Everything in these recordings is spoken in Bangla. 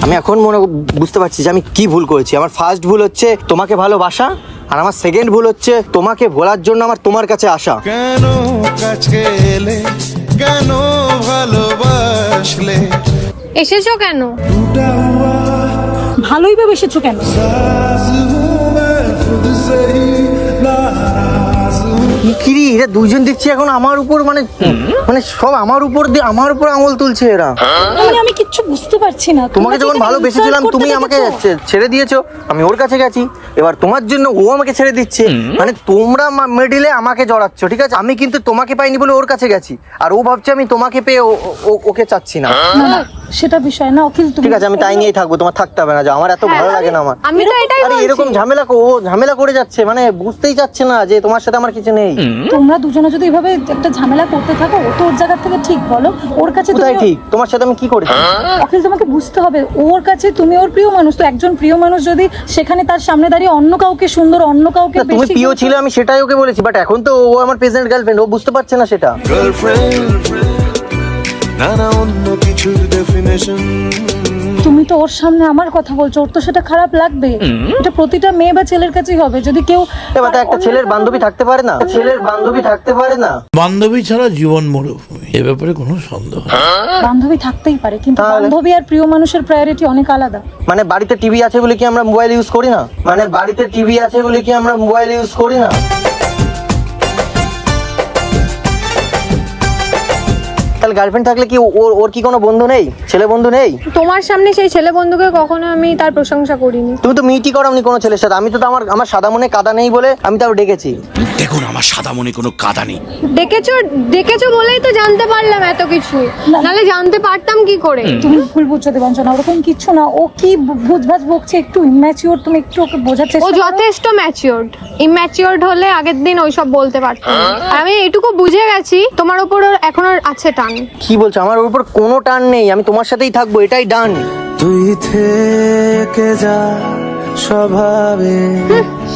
আমি এখন বুঝতে পারছি যে আমি কি ভুল করেছি। আমার ফার্স্ট ভুল হচ্ছে তোমাকে ভালোবাসা, আর আমার সেকেন্ড ভুল হচ্ছে তোমাকে ভোলার জন্য আমার তোমার কাছে আসা। কেন কাছে এলে, কেন ভালোবাসলে, এসেছো কেন? ভালোই বা এসেছো কেন? কিরি এরা দুইজন দেখছি এখন আমার উপর মানে সব আমার উপর দিয়ে আমার উপর আঙুল তুলছে এরা। আমি কিচ্ছু বুঝতে পারছি না। তোমাকে যখন ভালোবেসেছিলাম তুমি আমাকে ছেড়ে দিয়েছো, আমি ওর কাছে গেছি, এবার তোমার জন্য ও আমাকে ছেড়ে দিচ্ছে। মানে তোমরা মিডিলে আমাকে জড়াচ্ছ, ঠিক আছে? আমি কিন্তু তোমাকে পাইনি বলে ওর কাছে গেছি, আর ও ভাবছে আমি তোমাকে পেয়ে ওকে চাচ্ছি না। সেটা বিষয় না অখিল, তুমি ঠিক আছে আমি তাই নিয়েই থাকবো, তোমার থাকতে হবে না, যাও, আমার এত ভালো লাগে না। আমার আমি তো এটাই আরে বলছি। এরকম ঝামেলা করে যাচ্ছে, মানে বুঝতেই চাচ্ছে না যে তোমার সাথে আমার কিছু নেই। তোমরা দুজনে যদি এভাবে একটা ঝামেলা করতে থাকো, ও তো ওর জায়গা থেকে ঠিক, বলো ওর কাছে কোথায় ঠিক? তোমার সাথে আমি কি করেছি? অখিল তোমাকে বুঝতে হবে, ওর কাছে তুমি ওর প্রিয় মানুষ, তো একজন প্রিয় মানুষ যদি সেখানে তার সামনে দাঁড়িয়ে অন্য কাউকে সুন্দর, অন্য কাউকে না, তুমি বেশি প্রিয় ছিল আমি সেটাই ওকে বলেছি, বাট এখন তো ও আমার প্রেজেন্ট গার্লফ্রেন্ড, ও বুঝতে পারছে না সেটা। গার্লফ্রেন্ড নানা অন্য কিছুর ডেফিনেশন। তুমি তো ওর সামনে আমার কথা বলছো, ওর তো সেটা খারাপ লাগবে। এটা প্রতিটা মেয়ে বা ছেলের কাছেই হবে, যদি কেউ এবার একটা ছেলের বান্ধবী থাকতে পারে না, ছেলের বান্ধবী থাকতে পারে না। বান্ধবী ছাড়া জীবন মরুভূমি, এ ব্যাপারে কোনো সন্দেহ নেই। বান্ধবী থাকতেই পারে, কিন্তু তাহলে? বান্ধবী আর প্রিয় মানুষের প্রায়োরিটি অনেক আলাদা। মানে বাড়িতে টিভি আছে বলে কি আমরা মোবাইল ইউজ করি না? মানে বাড়িতে টিভি আছে বলে কি আমরা মোবাইল ইউজ করি না? তাহলে গার্লফ্রেন্ড থাকলে কি ওর কি কোনো বন্ধু নেই, ছেলে বন্ধু নেই? তোমার সামনে সেই ছেলে বন্ধুকে কখনো আমি তার প্রশংসা করিনি। তুমি তো মিটই করোনি কোনো ছেলের সাথে। আমি তো আমার সাদা মনে কাদা নেই বলে আমি তাও ডেকেছি। দেখুন আমার সাদা মনে কোনো কাদা নেই। ডেকেছো বলেই তো জানতে পারলাম এত কিছু, নালে জানতে পারতাম কি করে? তুমি ভুল বুঝছো দেবাঞ্জনা, ওরকম কিচ্ছু না। ও কি ভুজভাজ বকছে, একটু ইম্যাচিওর, তুমি একটু ওকে বোঝার ও চেষ্টা করো। যথেষ্ট ম্যাচিওরড। ইম্যাচিওরড হলে আগের দিন ওইসব বলতে পারতাম। আর আমি এটুকু বুঝে গেছি তোমার উপর ওর এখনো আছে টান। কি বলছো? আমার ওর উপর কোনো টান নেই, আমি তোমার সাথেই থাকবো, এটাই ডান। তুই থেকে যা স্বভাবে।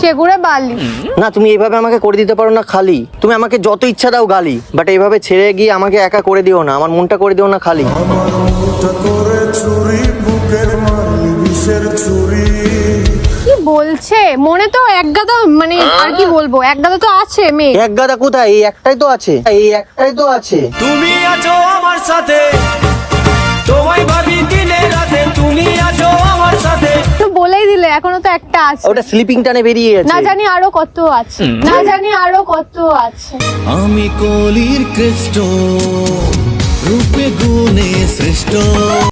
সেগুড়ে বালি। না তুমি এইভাবে আমাকে করে দিতে পারো না খালি। তুমি আমাকে যত ইচ্ছা দাও গালি, বাট এইভাবে ছেড়ে গিয়ে আমাকে একা করে দিও না, আমার মনটা করে দিও না খালি। আমার মনটা করে চুরি, বুকের মারলি বিষের ছুরি। কি বলছে? মনে তো এক গাদা, মানে আর কি বলবো, এক গাদা তো আছে মেয়ে। এক গাদা কোথায়? এই একটাই তো আছে, এই একটাই তো আছে। তুমি আছো আমার সাথে, তোমায় ভাবি দিনে রাতে, তুমি আছো আমার সাথে। তো বলেই দিলে, এখনো তো একটা আছে। ওটা স্লিপিং টানে বেরিয়ে না গেছে। জানি আরো কত আছে, না জানি আরো কত আছে। আমি কলির কৃষ্ট, রূপে গুণে শ্রেষ্ঠ।